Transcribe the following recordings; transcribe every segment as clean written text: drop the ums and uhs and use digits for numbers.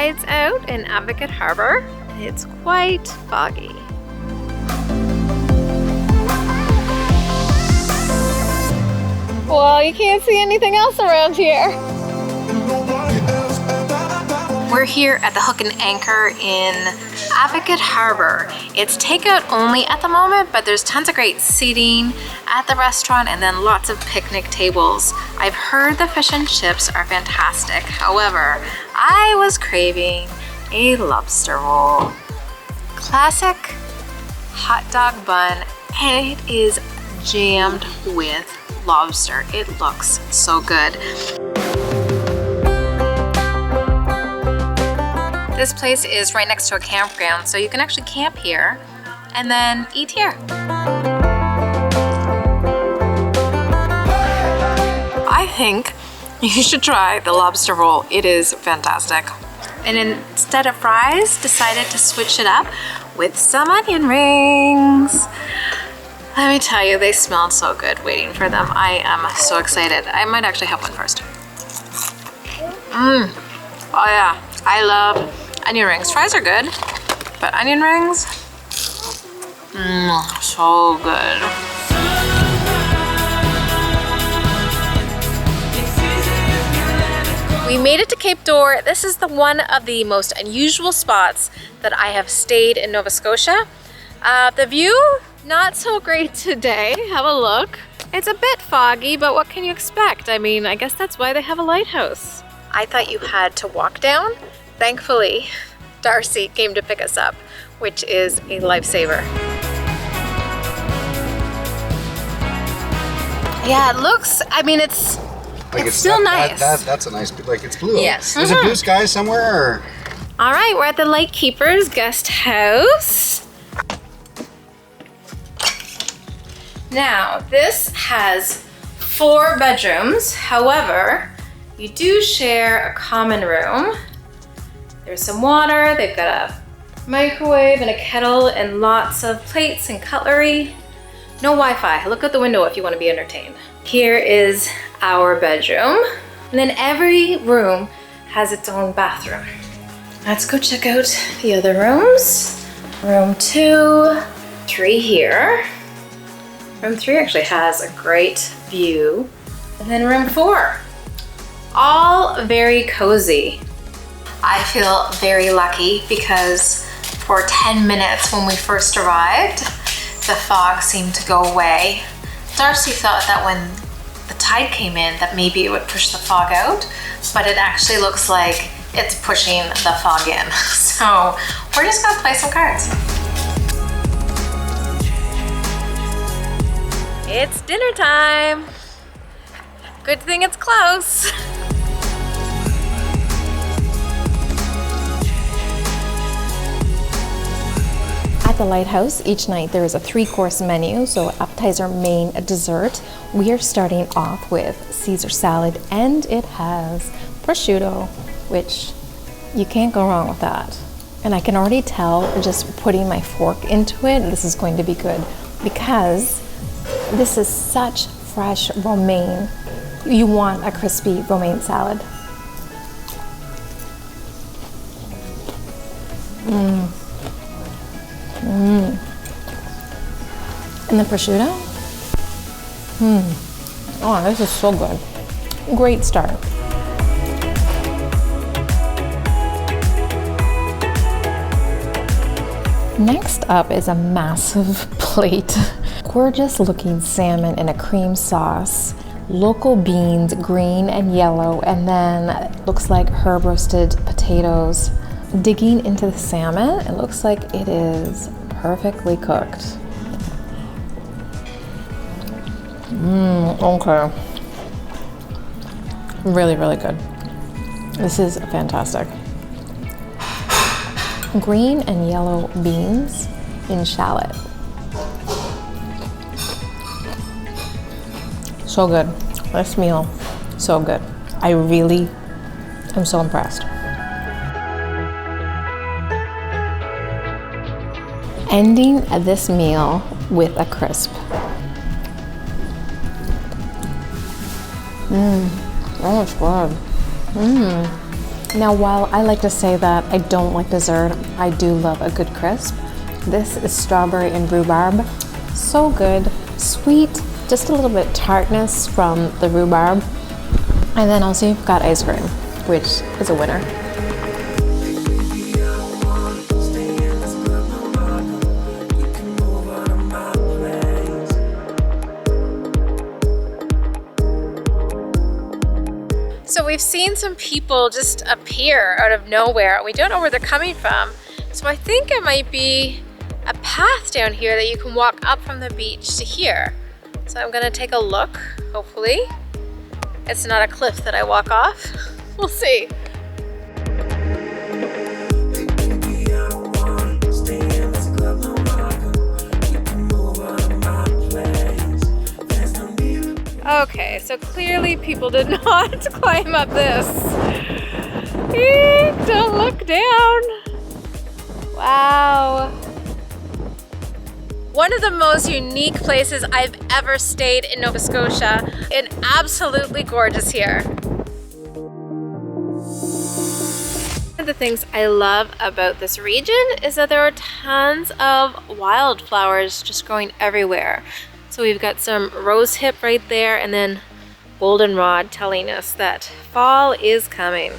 tide's out in Advocate Harbour, and it's quite foggy. Well, you can't see anything else around here. We're here at the Hook and Anchor in Advocate Harbour. It's takeout only at the moment, but there's tons of great seating at the restaurant and then lots of picnic tables. I've heard the fish and chips are fantastic. However, I was craving a lobster roll. Classic hot dog bun, and it is jammed with lobster. It looks so good. This place is right next to a campground, so you can actually camp here and then eat here. I think you should try the lobster roll. It is fantastic. And instead of fries, decided to switch it up with some onion rings. Let me tell you, they smelled so good waiting for them. I am so excited. I might actually have one first. Oh yeah, I love onion rings. Fries are good, but onion rings, so good. We made it to Cape Door. This is one of the most unusual spots that I have stayed in Nova Scotia. The view, not so great today. Have a look. It's a bit foggy, but what can you expect? I mean, I guess that's why they have a lighthouse. I thought you had to walk down. Thankfully, Darcy came to pick us up, which is a lifesaver. Yeah, it looks, I mean, it's still nice. That's a nice, like it's blue. Yes. Is it blue sky somewhere? Or? All right, we're at the Lightkeepers guest house. Now, this has 4 bedrooms. However, you do share a common room. There's some water, they've got a microwave and a kettle and lots of plates and cutlery. No Wi-Fi. Look out the window if you want to be entertained. Here is our bedroom. And then every room has its own bathroom. Let's go check out the other rooms. Room 2, 3 here. Room 3 actually has a great view. And then room 4. All very cozy. I feel very lucky because for 10 minutes when we first arrived, the fog seemed to go away. Darcy thought that when the tide came in that maybe it would push the fog out, but it actually looks like it's pushing the fog in. So we're just gonna play some cards. It's dinner time. Good thing it's close. At the Lighthouse, each night there is a 3-course menu, so appetizer, main, dessert. We are starting off with Caesar salad, and it has prosciutto, which you can't go wrong with that. And I can already tell just putting my fork into it, this is going to be good because this is such fresh romaine. You want a crispy romaine salad. And the prosciutto? Oh, this is so good. Great start. Next up is a massive plate. Gorgeous looking salmon in a cream sauce, local beans, green and yellow, and then looks like herb roasted potatoes. Digging into the salmon, it looks like it is perfectly cooked. Okay. Really, really good. This is fantastic. Green and yellow beans in shallot. So good. This meal, so good. I really am so impressed. Ending this meal with a crisp. Oh, it's good. Now, while I like to say that I don't like dessert, I do love a good crisp. This is strawberry and rhubarb. So good, sweet, just a little bit tartness from the rhubarb. And then also you've got ice cream, which is a winner. So we've seen some people just appear out of nowhere. We don't know where they're coming from. So I think it might be a path down here that you can walk up from the beach to here. So I'm gonna take a look, hopefully. It's not a cliff that I walk off. We'll see. Okay, so clearly people did not climb up this. Eek, don't look down. Wow. One of the most unique places I've ever stayed in Nova Scotia, and absolutely gorgeous here. One of the things I love about this region is that there are tons of wildflowers just growing everywhere. So we've got some rose hip right there, and then goldenrod telling us that fall is coming.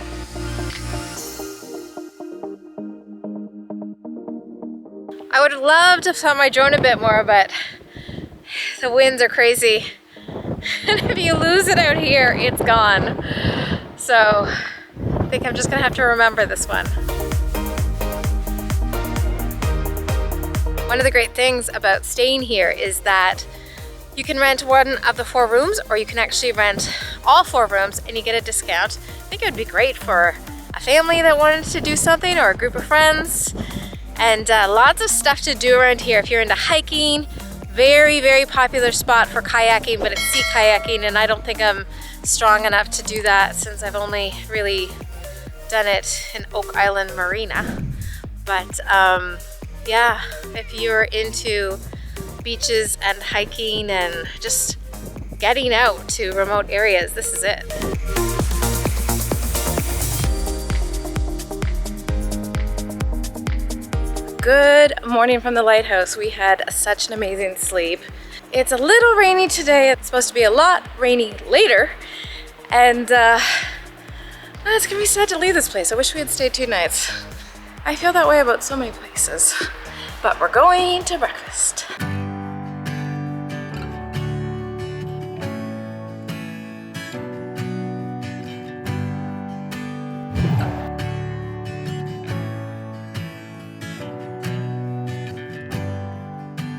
I would love to fly my drone a bit more, but the winds are crazy. And if you lose it out here, it's gone. So I think I'm just gonna have to remember this one. One of the great things about staying here is that you can rent one of the 4 rooms, or you can actually rent all 4 rooms and you get a discount. I think it would be great for a family that wanted to do something, or a group of friends. And lots of stuff to do around here. If you're into hiking, very, very popular spot for kayaking, but it's sea kayaking, and I don't think I'm strong enough to do that since I've only really done it in Oak Island Marina. But yeah, if you're into beaches and hiking and just getting out to remote areas, this is it. Good morning from the lighthouse. We had such an amazing sleep. It's a little rainy today. It's supposed to be a lot rainy later. And it's gonna be sad to leave this place. I wish we had stayed 2 nights. I feel that way about so many places. But we're going to breakfast.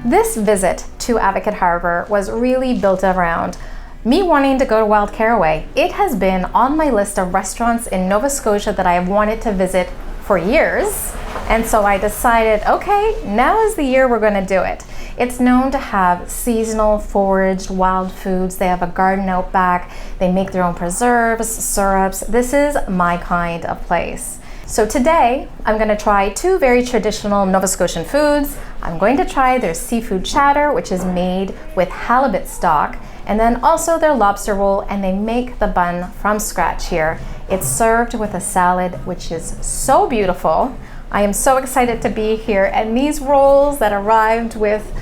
This visit to Advocate Harbour was really built around me wanting to go to Wild Caraway. It has been on my list of restaurants in Nova Scotia that I have wanted to visit for years. And so I decided, okay, now is the year we're gonna do it. It's known to have seasonal foraged wild foods. They have a garden out back. They make their own preserves, syrups. This is my kind of place. So today, I'm gonna try 2 very traditional Nova Scotian foods. I'm going to try their seafood chowder, which is made with halibut stock, and then also their lobster roll, and they make the bun from scratch here. It's served with a salad, which is so beautiful. I am so excited to be here, and these rolls that arrived with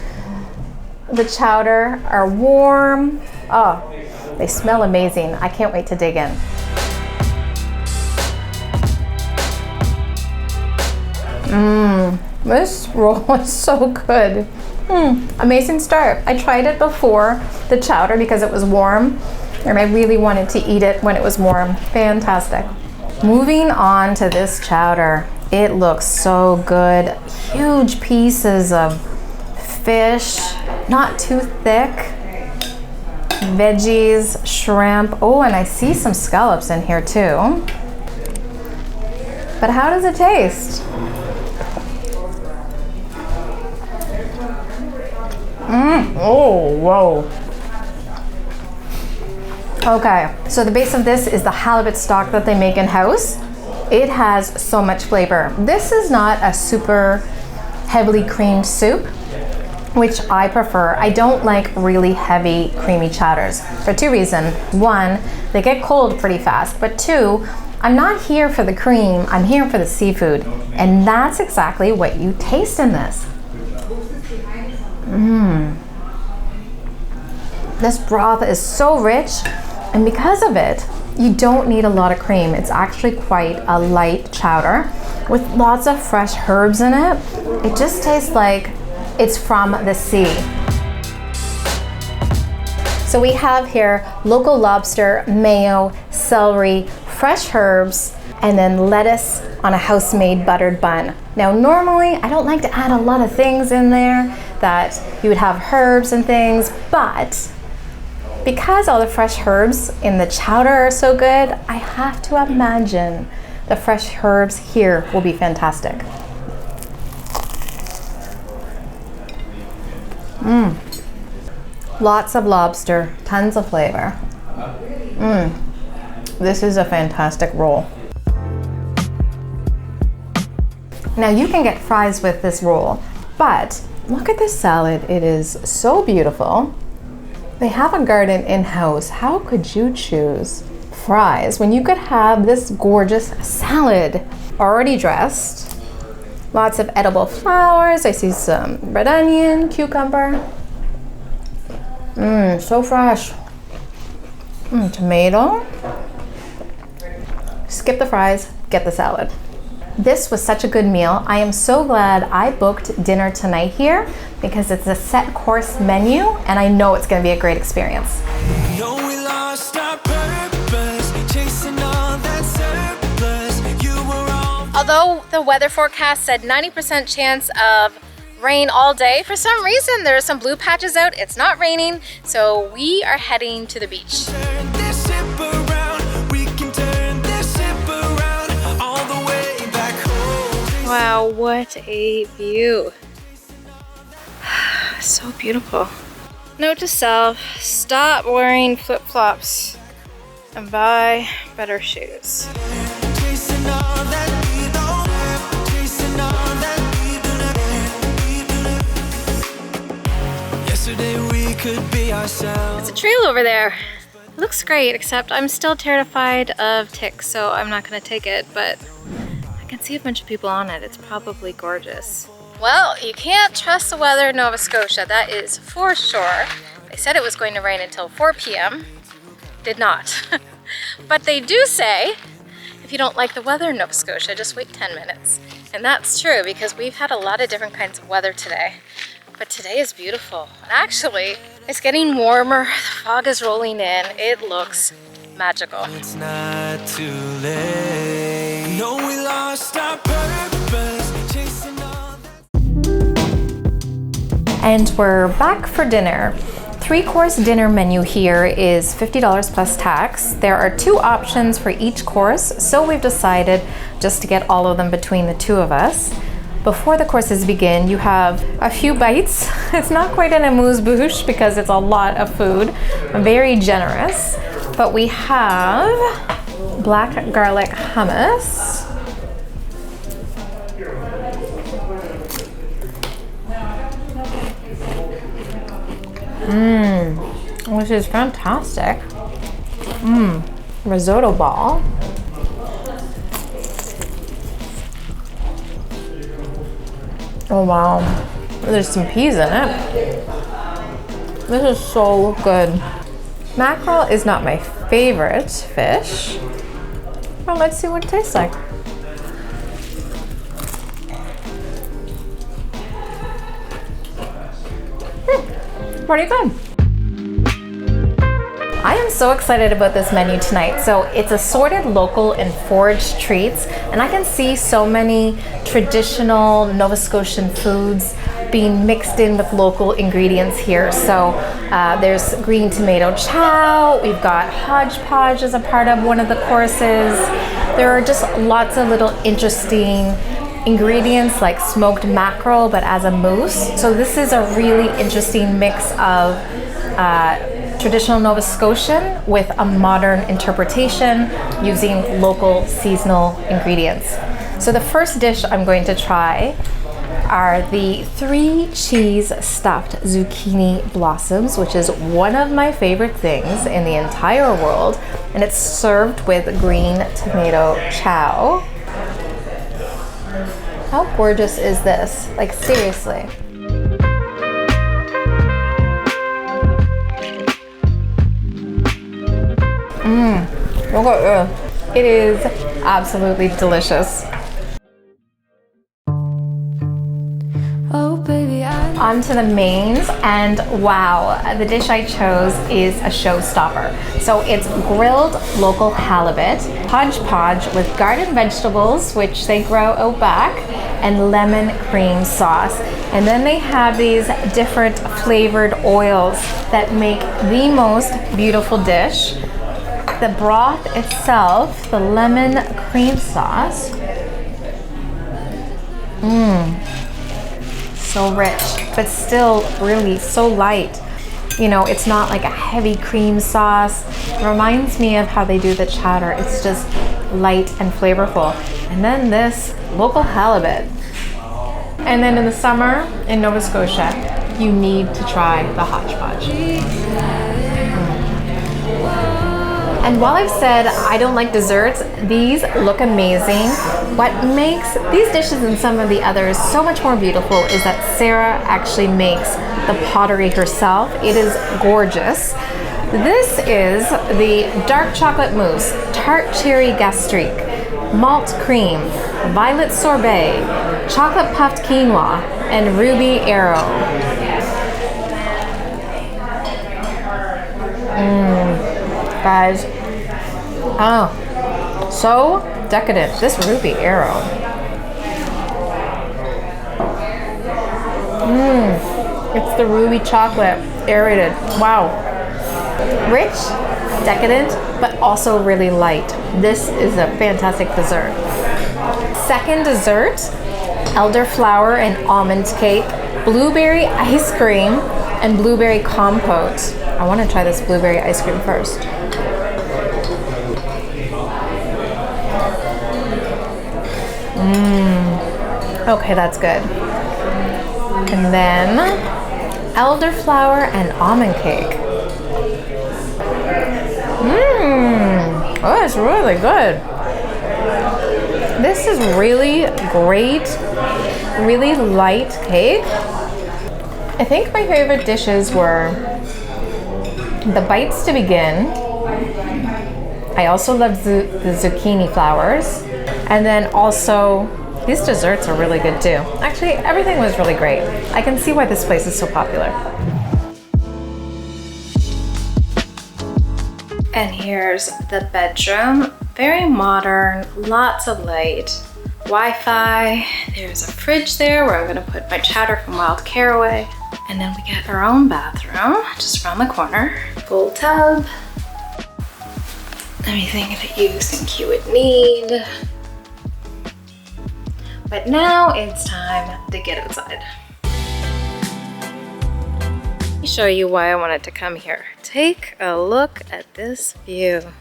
the chowder are warm. Oh, they smell amazing. I can't wait to dig in. This roll is so good. Amazing start. I tried it before the chowder because it was warm, and I really wanted to eat it when it was warm. Fantastic. Moving on to this chowder. It looks so good. Huge pieces of fish, not too thick. Veggies, shrimp. Oh, and I see some scallops in here too. But how does it taste? Oh, whoa. Okay, so the base of this is the halibut stock that they make in-house. It has so much flavor. This is not a super heavily creamed soup, which I prefer. I don't like really heavy creamy chowders for 2 reasons. 1, they get cold pretty fast, but 2, I'm not here for the cream, I'm here for the seafood. And that's exactly what you taste in this. This broth is so rich, and because of it, you don't need a lot of cream. It's actually quite a light chowder with lots of fresh herbs in it. It just tastes like it's from the sea. So we have here local lobster, mayo, celery, fresh herbs, and then lettuce on a house-made buttered bun. Now normally I don't like to add a lot of things in there that you would have herbs and things, but because all the fresh herbs in the chowder are so good, I have to imagine the fresh herbs here will be fantastic. Lots of lobster, tons of flavor. This is a fantastic roll. Now you can get fries with this roll, but look at this salad. It is so beautiful. They have a garden in-house. How could you choose fries when you could have this gorgeous salad already dressed? Lots of edible flowers. I see some red onion, cucumber. So fresh. Tomato. Skip the fries, get the salad. This was such a good meal. I am so glad I booked dinner tonight here because it's a set course menu and I know it's gonna be a great experience. Although the weather forecast said 90% chance of rain all day, for some reason there are some blue patches out. It's not raining, so we are heading to the beach. Wow, what a view. So beautiful. Note to self, stop wearing flip-flops and buy better shoes. It's a trail over there. It looks great, except I'm still terrified of ticks, so I'm not gonna take it, but I can see a bunch of people on it. It's probably gorgeous. Well, you can't trust the weather in Nova Scotia, that is for sure. They said it was going to rain until 4 p.m. Did not. But they do say, if you don't like the weather in Nova Scotia, just wait 10 minutes. And that's true because we've had a lot of different kinds of weather today. But today is beautiful. Actually, it's getting warmer, the fog is rolling in. It looks magical. It's not too late. No, we lost our purpose, chasing all that. And we're back for dinner. 3-course dinner menu here is $50 plus tax. There are 2 options for each course, so we've decided just to get all of them between the 2 of us. Before the courses begin, you have a few bites. It's not quite an amuse-bouche because it's a lot of food, very generous. But we have black garlic hummus. Which is fantastic. Risotto ball. Oh wow, there's some peas in it. This is so good. Mackerel is not my favorite fish. Well, let's see what it tastes like. Pretty good. I am so excited about this menu tonight. So it's assorted local and foraged treats, and I can see so many traditional Nova Scotian foods being mixed in with local ingredients here. So there's green tomato chow, we've got hodgepodge as a part of one of the courses. There are just lots of little interesting ingredients like smoked mackerel but as a mousse. So this is a really interesting mix of traditional Nova Scotian with a modern interpretation using local seasonal ingredients. So the first dish I'm going to try are the 3 cheese stuffed zucchini blossoms, which is one of my favorite things in the entire world. And it's served with green tomato chow. How gorgeous is this? Like, seriously. Look at this. It is absolutely delicious. On to the mains, and wow, the dish I chose is a showstopper. So it's grilled local halibut, hodgepodge with garden vegetables, which they grow out back, and lemon cream sauce. And then they have these different flavored oils that make the most beautiful dish. The broth itself, the lemon cream sauce, so rich, but still really so light. You know, it's not like a heavy cream sauce. It reminds me of how they do the chowder. It's just light and flavorful. And then this local halibut. And then in the summer in Nova Scotia, you need to try the hodgepodge. And while I've said I don't like desserts, these look amazing. What makes these dishes and some of the others so much more beautiful is that Sarah actually makes the pottery herself. It is gorgeous. This is the dark chocolate mousse, tart cherry gastrique, malt cream, violet sorbet, chocolate puffed quinoa, and ruby arrow. Guys, oh, so decadent. This ruby arrow. It's the ruby chocolate, aerated. Wow. Rich, decadent, but also really light. This is a fantastic dessert. Second dessert, elderflower and almond cake, blueberry ice cream, and blueberry compote. I want to try this blueberry ice cream first. Okay, that's good. And then elderflower and almond cake. Oh, it's really good. This is really great, really light cake. I think my favorite dishes were the bites to begin. I also love the zucchini flowers. And then also, these desserts are really good too. Actually, everything was really great. I can see why this place is so popular. And here's the bedroom. Very modern, lots of light, Wi-Fi. There's a fridge there where I'm gonna put my chowder from wild caraway. And then we get our own bathroom just around the corner. Full tub. Everything that you think you would need. But now it's time to get outside. Let me show you why I wanted to come here. Take a look at this view.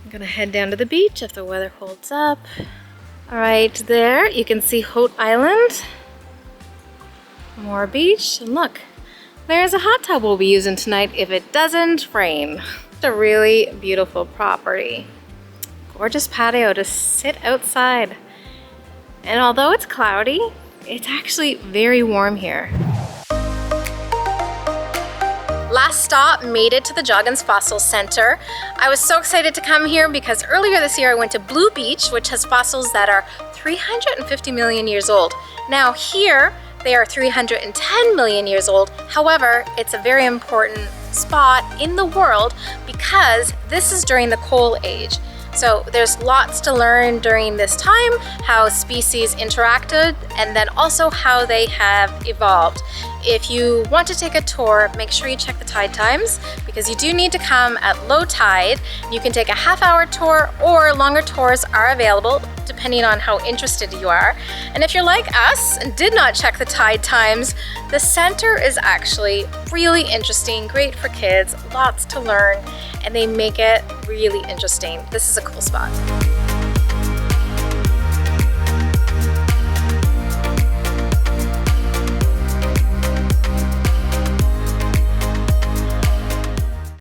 I'm gonna head down to the beach if the weather holds up. All right, there you can see Haute Island. More beach, and look, there's a hot tub we'll be using tonight if it doesn't rain. It's a really beautiful property. Gorgeous patio to sit outside. And although it's cloudy, it's actually very warm here. Last stop, made it to the Joggins Fossil Center. I was so excited to come here because earlier this year I went to Blue Beach, which has fossils that are 350 million years old. Now here, they are 310 million years old. However, it's a very important spot in the world because this is during the Coal Age. So there's lots to learn during this time, how species interacted, and then also how they have evolved. If you want to take a tour, make sure you check the tide times because you do need to come at low tide. You can take a half-hour tour or longer tours are available depending on how interested you are. And if you're like us and did not check the tide times, the center is actually really interesting, great for kids, lots to learn, and they make it really interesting. This is a cool spot.